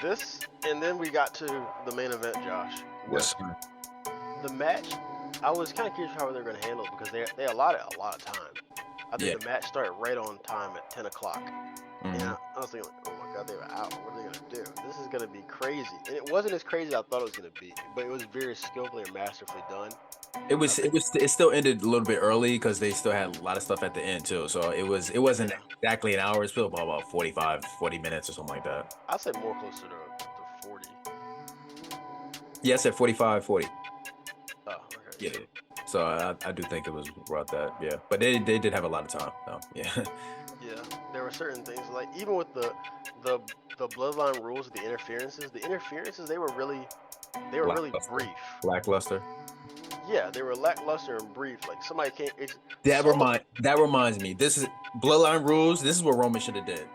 this, and then we got to the main event, Josh. Yes, sir. The match, I was kind of curious how they were going to handle it because they allotted a lot of time. I think the match started right on time at 10 o'clock. And I was thinking, like, oh my God, they were out. What are they going to do? This is going to be crazy. And it wasn't as crazy as I thought it was going to be, but it was very skillfully and masterfully done. It still ended a little bit early because they still had a lot of stuff at the end too. So it wasn't exactly an hour. It's still about 40 minutes or something like that. I'd say more closer to 40. Yeah, I said 45, 40. Oh, okay. Yeah. So I do think it was about that. Yeah, but they did have a lot of time. So yeah. Yeah, there were certain things like even with the bloodline rules, the interferences they were really brief. Lackluster. Yeah, they were lackluster and brief. Like somebody can't. That reminds me. This is bloodline rules. This is what Roman should have did.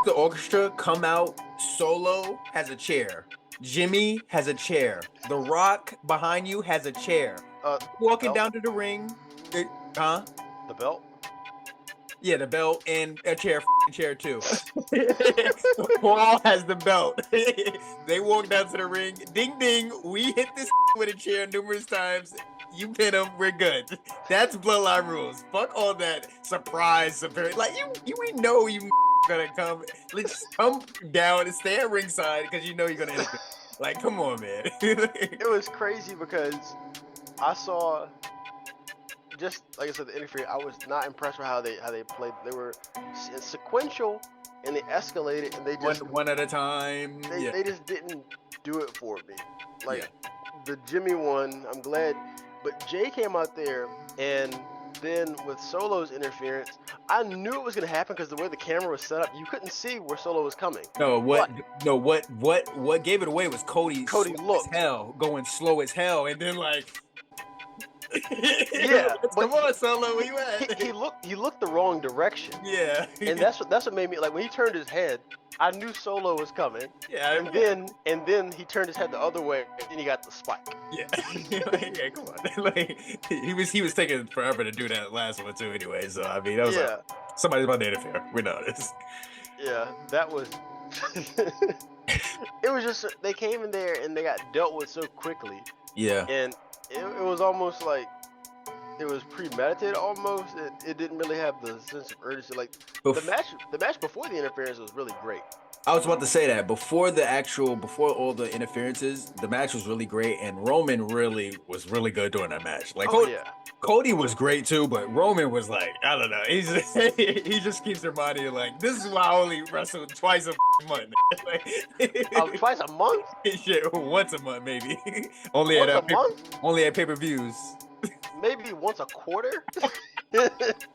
The orchestra come out. Solo has a chair. Jimmy has a chair. The Rock behind you has a chair. Walking down to the ring. The belt. Yeah, the belt and a chair too. Paul has the belt. They walk down to the ring. Ding ding. We hit this with a chair numerous times. You pin him. We're good. That's bloodline rules. Fuck all that surprise. Like we know you gonna come. Let's come down and stay at ringside because you know you're gonna. Like, come on, man. It was crazy because I saw. Just like I said, the interference, I was not impressed with how they played. They were sequential and they escalated and they just one at a time. They just didn't do it for me. Like the Jimmy one, I'm glad, but Jay came out there and then with Solo's interference, I knew it was gonna happen because the way the camera was set up, you couldn't see where Solo was coming. What gave it away was Cody looked as hell, going slow as hell, and then like. Yeah, come on, Solo, where you at? He looked the wrong direction. Yeah, and that's what made me like when he turned his head. I knew Solo was coming. Yeah, and then he turned his head the other way, and then he got the spike. Yeah, yeah, come on. Like he was taking forever to do that last one too. Anyway, so I mean, that was like, somebody's about to interfere. We know this. Yeah, that was. It was just they came in there and they got dealt with so quickly. Yeah, and. It was almost like it was premeditated. Almost, it didn't really have the sense of urgency. Like the match before the interference was really great. I was about to say that before all the interferences, the match was really great, and Roman was really good during that match. Like, Cody was great too, but Roman was like, I don't know, he just keeps reminding you like, this is why I only wrestle twice a month. Like, twice a month? Shit, once a month maybe. Only at pay-per-views. Maybe once a quarter.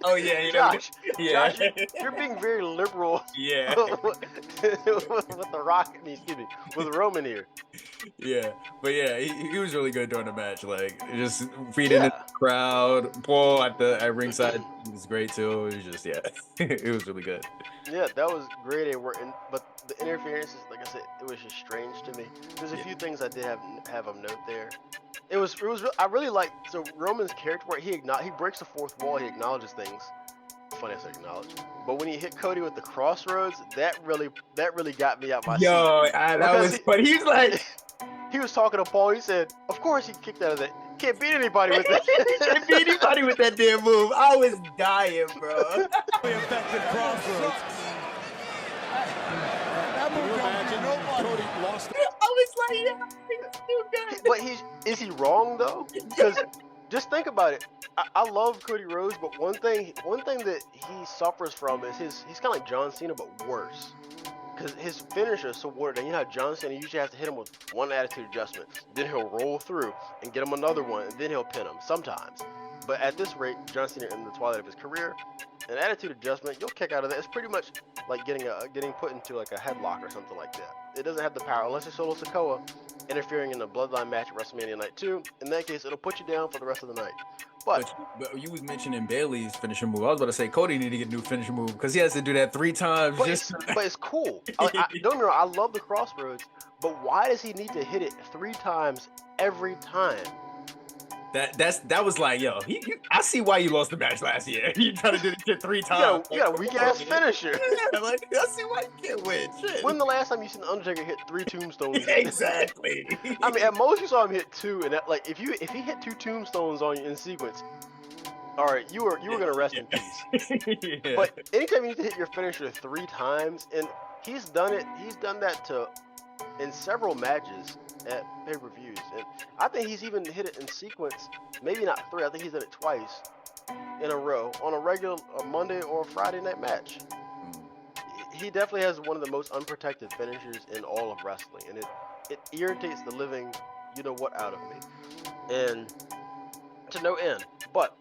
Oh yeah, you know, Josh, you're being very liberal. Yeah. with the Rock, with Roman here. Yeah, but yeah, he was really good during the match. Like just feeding the crowd. Paul at ringside was great too. It was just it was really good. Yeah, that was great. But the interferences, like I said, it was just strange to me. There's a few things I did have of note there. It was I really like Roman's character where he breaks the fourth wall, he acknowledges things. Funny I said acknowledge. But when he hit Cody with the crossroads, that really got me out my seat. That was funny. He was like he was talking to Paul, he said, of course he kicked out of that. Can't beat anybody with that. Can't beat anybody with that damn move. I was dying, bro. Effective crossroads. That move nobody lost. I was like, yeah, but is he wrong though? Because just think about it. I love Cody Rhodes, but one thing that he suffers from is he's kind of like John Cena, but worse. Because his finisher is so watered down. You know how John Cena usually has to hit him with one attitude adjustment, then he'll roll through and get him another one, and then he'll pin him sometimes. But at this rate, John Cena in the twilight of his career, an attitude adjustment, you'll kick out of that. It's pretty much like getting put into like a headlock or something like that. It doesn't have the power unless it's Solo Sikoa interfering in a bloodline match at WrestleMania Night 2. In that case, it'll put you down for the rest of the night. But you was mentioning Bailey's finishing move. I was about to say Cody need to get a new finishing move because he has to do that 3 times. But it's cool. Don't get me wrong, I love the crossroads, but why does he need to hit it 3 times every time? That was like, yo, I see why you lost the match last year. You trying to do this shit 3 times. You got a weak ass finisher. Yeah, like I see why you can't win. Shit. When the last time you seen the Undertaker hit 3 tombstones? Exactly. I mean, at most you saw him hit 2, and that, like if he hit 2 tombstones on you in sequence, all right, you were gonna rest in peace. Yeah. But anytime you need to hit your finisher 3 times, and he's done that in several matches at pay-per-views, and I think he's even hit it in sequence. Maybe not 3. I think he's done it twice in a row on a regular Monday or Friday night match. He definitely has one of the most unprotected finishers in all of wrestling, and it irritates the living you know what out of me, and to no end. But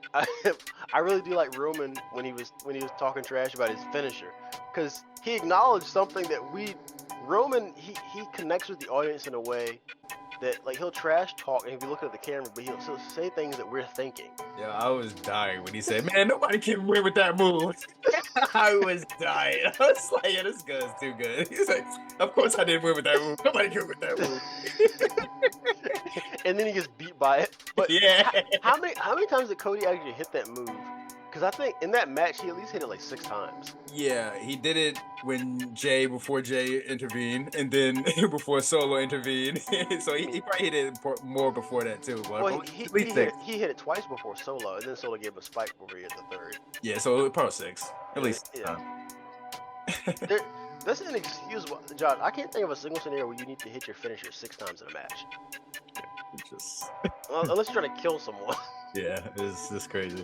I really do like Roman when he was talking trash about his finisher, because he acknowledged something that Roman he connects with the audience in a way that, like, he'll trash talk and he'll be looking at the camera, but he'll say things that we're thinking. Yeah, I was dying when he said, "Man, nobody can win with that move." I was dying. I was like, "Yeah, this guy's too good." He's like, "Of course I didn't win with that move. Nobody can win with that move." And then he gets beat by it. But yeah. How many times did Cody actually hit that move? Because I think in that match he at least hit it like 6 times. Yeah, he did it before Jay intervened, and then before Solo intervened. So he probably hit it more before that too. But well, he hit it twice before Solo, and then Solo gave him a spike before he hit the 3rd. Yeah, so probably 6 at least. Yeah. That's inexcusable, John. I can't think of a single scenario where you need to hit your finisher 6 times in a match. Unless you're trying to kill someone. Yeah, it's crazy.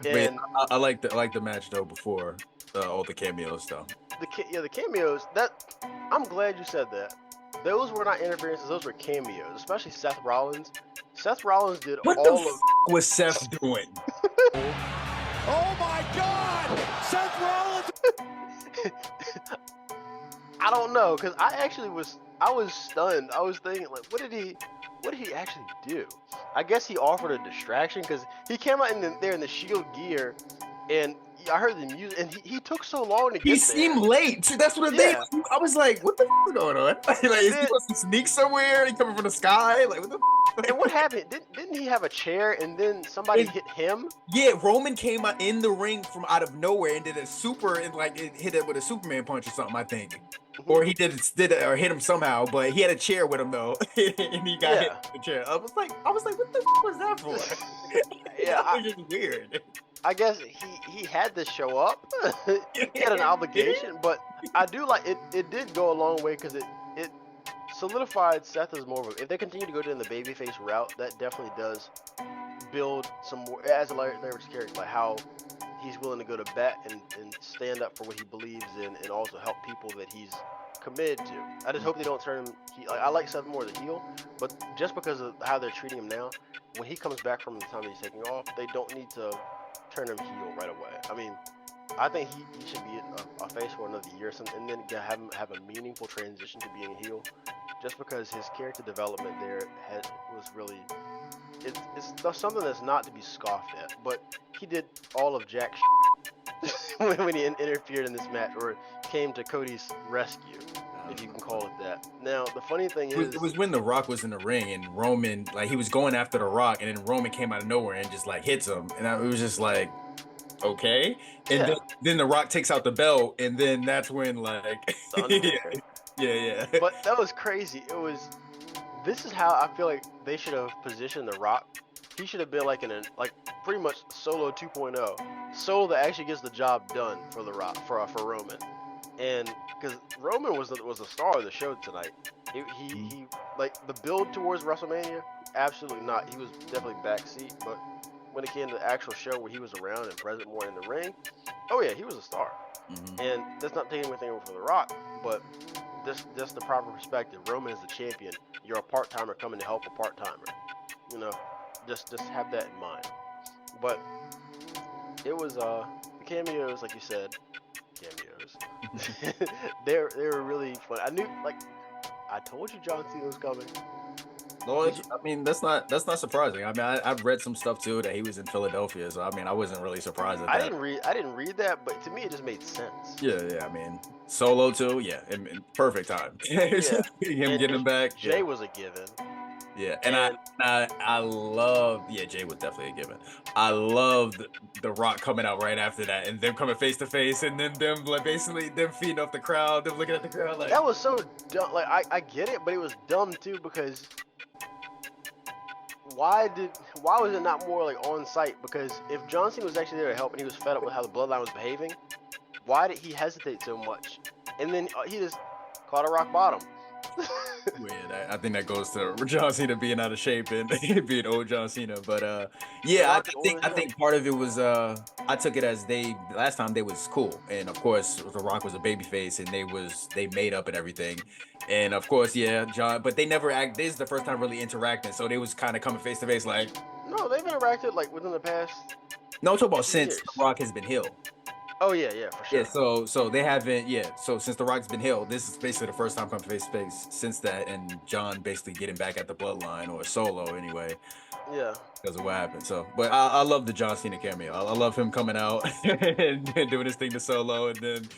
And but I like the match though before all the cameos though. The cameos. I'm glad you said that. Those were not interferences. Those were cameos, especially Seth Rollins. Seth Rollins did what all the f was Seth doing? Oh my God! Seth Rollins. I don't know, because I was stunned. I was thinking, like, what did he actually do? I guess he offered a distraction, because he came out in the Shield gear, and I heard the music, and he took so long to get there. He seemed late. That's what I think. I was like, what the f is going on? Like, is he supposed to sneak somewhere? He coming from the sky? Like, what the f? And what happened? Didn't he have a chair, and then somebody hit him? Yeah, Roman came out in the ring from out of nowhere and did a super, and like it hit it with a Superman punch or something, I think. Or he did it or hit him somehow, but he had a chair with him though, and he got hit with the chair. I was like, what the f was that for? Yeah, that was just weird. I guess he had to show up. He had an obligation, but I do like it. It did go a long way, because it solidified Seth as more of a. If they continue to go down the babyface route, that definitely does build some more, as a leverage character, like how he's willing to go to bat and stand up for what he believes in, and also help people that he's committed to. I just hope they don't turn him. I like Seth more as a heel, but just because of how they're treating him now, when he comes back from the time he's taking off, they don't need to turn him heel right away. I mean, I think he should be a face for another year, and then have a meaningful transition to being a heel, just because his character development there was really. It's something that's not to be scoffed at, but he did all of Jack's when he interfered in this match, or came to Cody's rescue, if you can call it that. Now, the funny thing is, it was when The Rock was in the ring and Roman, like, he was going after The Rock, and then Roman came out of nowhere and just like hits him, and it was just like, okay. And then The Rock takes out the belt, and then that's when, like, yeah. But that was crazy. This is how I feel like they should have positioned The Rock. He should have been like pretty much Solo 2.0. Solo that actually gets the job done for The Rock, for Roman. And because Roman was the star of the show tonight. He like the build towards WrestleMania, absolutely not. He was definitely backseat, but when it came to the actual show where he was around and present more in the ring, oh yeah, he was a star. And that's not taking anything away from The Rock, but that's the proper perspective. Roman is the champion. You're a part-timer coming to help a part-timer. You know, just have that in mind. But it was the cameos, like you said, they were really fun. I told you John Cena was coming. Well, I mean, that's not surprising. I mean, I've read some stuff too that he was in Philadelphia, so I mean, I wasn't really surprised at that. I didn't read that, but to me it just made sense. Yeah. I mean, Solo too. Yeah, perfect time. Him getting back. Jay was a given. Yeah, and I love, yeah, Jay was definitely a given. I loved The Rock coming out right after that, and them coming face to face, and then them like basically them feeding off the crowd, them looking at the crowd like That was so dumb. Like I get it, but it was dumb too because why was it not more like on site? Because if John Cena was actually there to help and he was fed up with how the Bloodline was behaving, why did he hesitate so much? And then he just caught a rock bottom. weird. I think that goes to John Cena being out of shape and being old John Cena. But yeah, I think part of it was I took it as last time they was cool, and of course The Rock was a babyface, and they made up and everything, and of course yeah John, but they never act. This is the first time really interacting, so they was kind of coming face to face like. No, they've interacted like within the past. No, I'm talking about since years. The Rock has been heel. Oh yeah, for sure. Yeah, so they haven't. Yeah, so since The Rock's been heel, this is basically the first time coming face to face since that, and John basically getting back at the Bloodline or Solo anyway. Yeah. Because of what happened. So, but I love the John Cena cameo. I love him coming out and doing his thing to Solo, and then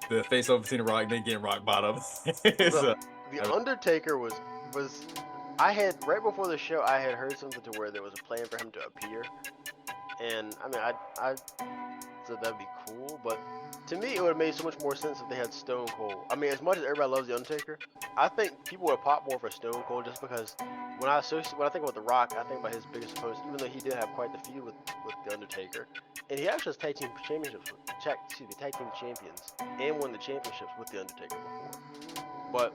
the face over Cena Rock, then getting rock bottom. The Undertaker was. I had right before the show, I had heard something to where there was a plan for him to appear, and I mean, I said that'd be cool, but to me, it would have made so much more sense if they had Stone Cold. I mean, as much as everybody loves the Undertaker, I think people would pop more for Stone Cold just because when I think about The Rock, I think about his biggest opponents, even though he did have quite the feud with the Undertaker, and he actually has tag team championships, tag team champions, and won the championships with the Undertaker before. But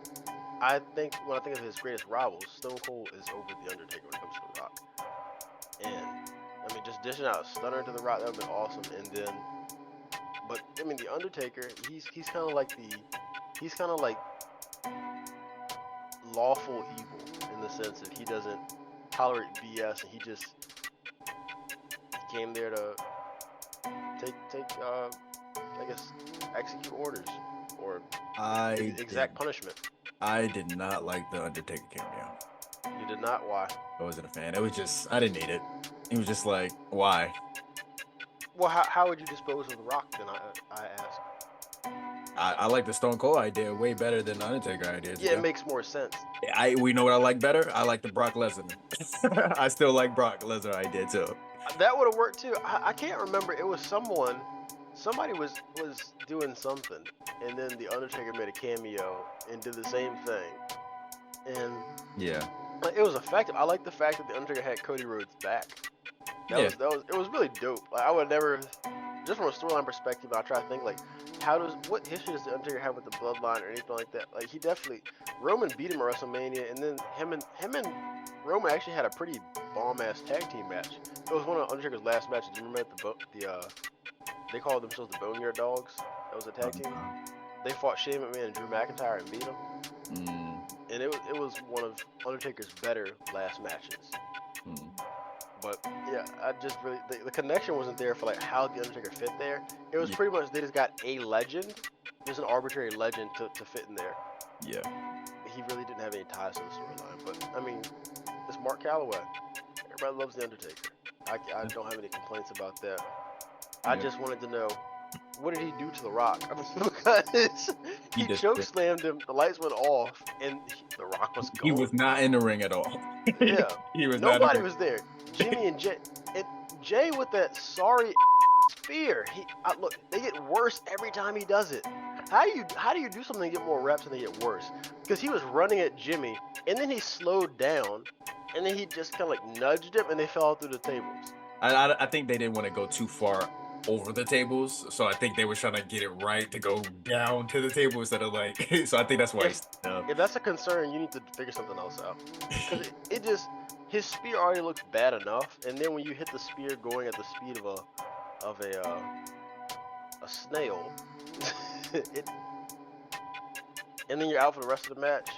I think when I think of his greatest rivals, Stone Cold is over the Undertaker when it comes to The Rock. And I mean, just dishing out a stunner to The Rock, that would have been awesome. And then, but I mean, the Undertaker, he's kind of like lawful evil in the sense that he doesn't tolerate BS, and he came there to I guess execute orders or exact punishment. I did not like the Undertaker cameo. You did not? Why? I wasn't a fan. It was just, I didn't need it. It was just like, why? Well, how would you dispose of The Rock then, I ask? I like the Stone Cold idea way better than the Undertaker idea. Yeah, it makes more sense. We know what I like better? I like the Brock Lesnar. I still like Brock Lesnar idea too. That would have worked too. I can't remember. It was somebody was doing something, and then the Undertaker made a cameo and did the same thing. And yeah, it was effective. I like the fact that the Undertaker had Cody Rhodes back. It was really dope. Like, I would never, just from a storyline perspective, I try to think like, what history does the Undertaker have with the Bloodline or anything like that? Like, he definitely, Roman beat him at WrestleMania, and then him and Roman actually had a pretty bomb ass tag team match. It was one of Undertaker's last matches. Do you remember they called themselves the Boneyard Dogs? That was a tag team. They fought Shane McMahon and Drew McIntyre and beat them. And it was one of Undertaker's better last matches. But yeah, I just really the connection wasn't there for like how the Undertaker fit there. It was pretty much they just got a legend, just an arbitrary legend to fit in there. Yeah. He really didn't have any ties to the storyline. But I mean, it's Mark Calloway. Everybody loves the Undertaker. I don't have any complaints about that. I just wanted to know, what did he do to The Rock? Because he chokeslammed him, the lights went off, and The Rock was gone. He was not in the ring at all. Yeah. He was Nobody was there. Jimmy and Jay with that sorry spear. Look, they get worse every time he does it. How do you do something and get more reps and they get worse? Because he was running at Jimmy, and then he slowed down, and then he just kind of like nudged him, and they fell out through the tables. I think they didn't want to go too far over the tables, so I think they were trying to get it right to go down to the table instead of like. So I think that's why. If that's a concern, you need to figure something else out. Because it just, his spear already looks bad enough, and then when you hit the spear going at the speed of a snail, and then you're out for the rest of the match.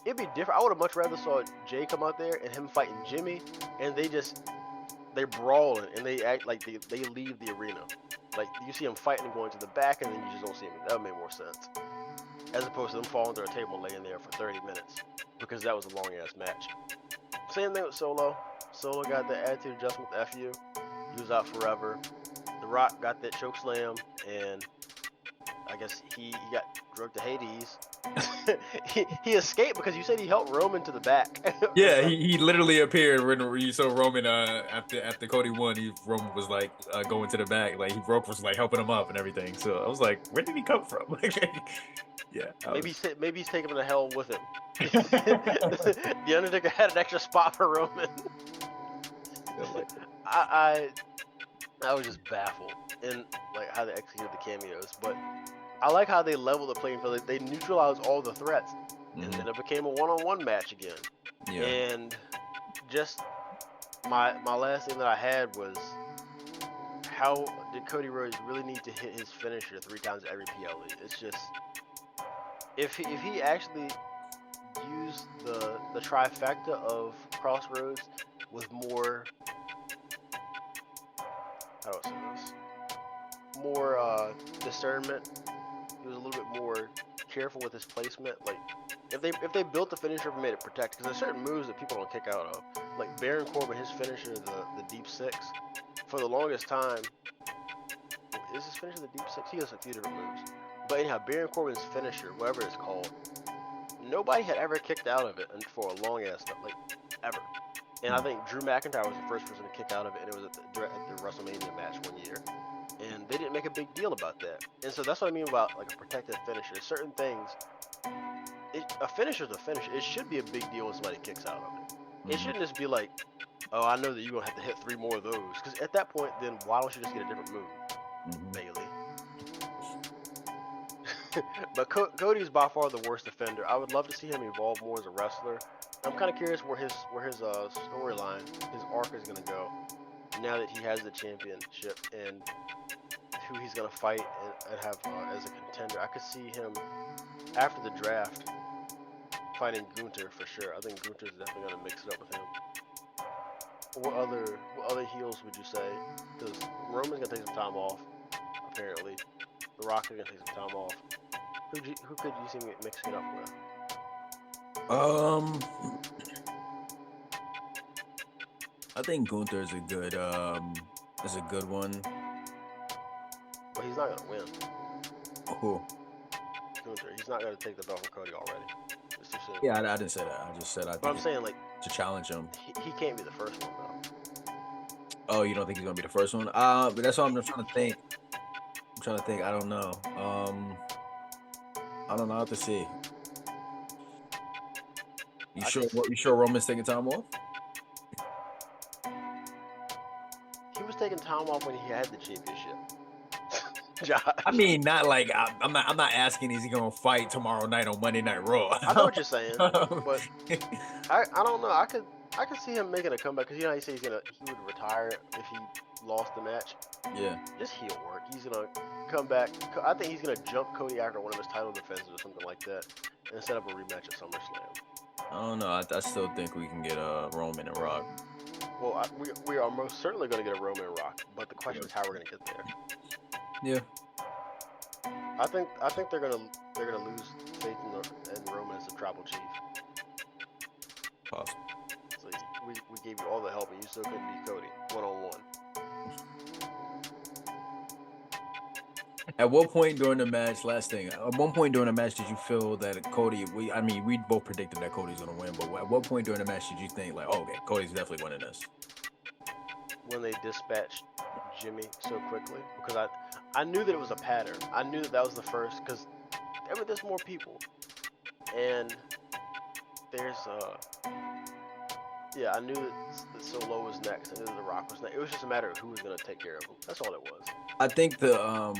It'd be different. I would have much rather saw Jay come out there and him fighting Jimmy, and they're brawling and they act like they leave the arena. Like, you see them fighting and going to the back, and then you just don't see them. That would make more sense. As opposed to them falling through a table laying there for 30 minutes. Because that was a long-ass match. Same thing with Solo. Solo got the attitude adjustment with FU. He was out forever. The Rock got that choke slam, and I guess he got drugged to Hades. he escaped because you said he helped Roman to the back. Yeah, he literally appeared when you saw Roman after Cody won. Roman was like going to the back, like Broke was like helping him up and everything. So I was like, where did he come from? Yeah, maybe he's taking him to hell with him. The Undertaker had an extra spot for Roman. I was just baffled in like how they executed the cameos, but I like how they leveled the playing field. They neutralized all the threats, and then it became a one-on-one match again. Yeah. And just my last thing that I had was, how did Cody Rhodes really need to hit his finisher 3 times every PLE? It's just, if he actually used the trifecta of Crossroads with more, how do I say this? More discernment. He was a little bit more careful with his placement. Like, if they built the finisher and made it protect, because there's certain moves that people don't kick out of. Like Baron Corbin, his finisher, the deep six. For the longest time, is his finisher the deep six? He has a few different moves. But anyhow, Baron Corbin's finisher, whatever it's called, nobody had ever kicked out of it for a long ass time, like ever. And I think Drew McIntyre was the first person to kick out of it, and it was at the Wrestlemania match one year. And they didn't make a big deal about that. And so that's what I mean about like a protected finisher. Certain things, a finisher's a finisher. It should be a big deal when somebody kicks out of it. It shouldn't just be like, oh, I know that you're going to have to hit 3 more of those. Because at that point, then why don't you just get a different move, Bailey? But Cody's by far the worst offender. I would love to see him evolve more as a wrestler. I'm kind of curious where his storyline, his arc is going to go now that he has the championship, and who he's going to fight and have as a contender. I could see him after the draft fighting Gunther for sure. I think Gunther's definitely going to mix it up with him. What other heels would you say? Because Roman's going to take some time off, apparently. The Rock is going to take some time off. Who could you see mixing it up with? I think Gunther is a good one. But he's not gonna win. Who? Gunther. He's not gonna take the belt from Cody already. It's too soon. Yeah, I didn't say that. I just said I think. But I'm saying like to challenge him. He can't be the first one though. Oh, you don't think he's gonna be the first one? But that's what I'm trying to think. I don't know. I don't know. I have to see. You sure Roman's taking time off? He was taking time off when he had the championship. Josh. I mean, not like I'm not asking is he gonna fight tomorrow night on Monday Night Raw. I know what you're saying, but I don't know. I could see him making a comeback because you know how he says he would retire if he lost the match. Yeah. Just heel work. He's gonna come back. I think he's gonna jump Cody after one of his title defenses or something like that, and set up a rematch at SummerSlam. I don't know. I still think we can get Roman and Rock. Well, we are most certainly going to get a Roman and Rock, but the question is how we're going to get there. Yeah. I think they're gonna lose faith in Roman as the tribal chief. Possible. So we gave you all the help and you still couldn't beat Cody 1-on-1. At what point during the match, last thing, at one point during the match did you feel that Cody, we both predicted that Cody's going to win, but at what point during the match did you think, like, oh, okay, Cody's definitely winning this? When they dispatched Jimmy so quickly, because I knew that it was a pattern. I knew that was the first, because there's more people, and there's I knew that Solo was next, and then The Rock was next. It was just a matter of who was going to take care of him. That's all it was. I think the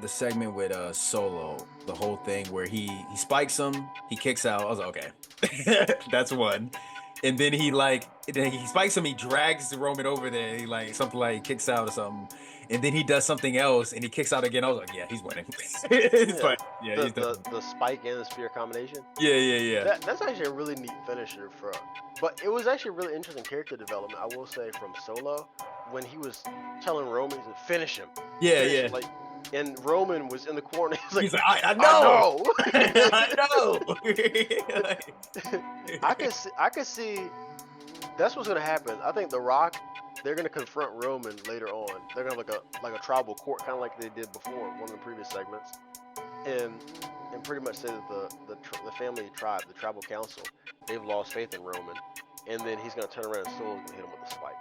segment with Solo, the whole thing where he spikes him, he kicks out. I was like, okay, that's one. And then he spikes him, he drags Roman over there. He kicks out or something. And then he does something else and he kicks out again. I was like, yeah, he's winning. The spike and the spear combination. Yeah. That's actually a really neat finisher but it was actually really interesting character development, I will say, from Solo, when he was telling Roman to finish him. Yeah. Like, and Roman was in the corner. He's like, I know. I could see that's what's gonna happen. I think The Rock they're gonna confront Roman later on. They're gonna have like a tribal court, kind of like they did before in one of the previous segments, and pretty much say that the family tribe, the tribal council, they've lost faith in Roman, and then he's gonna turn around and Solo's gonna hit him with a spike.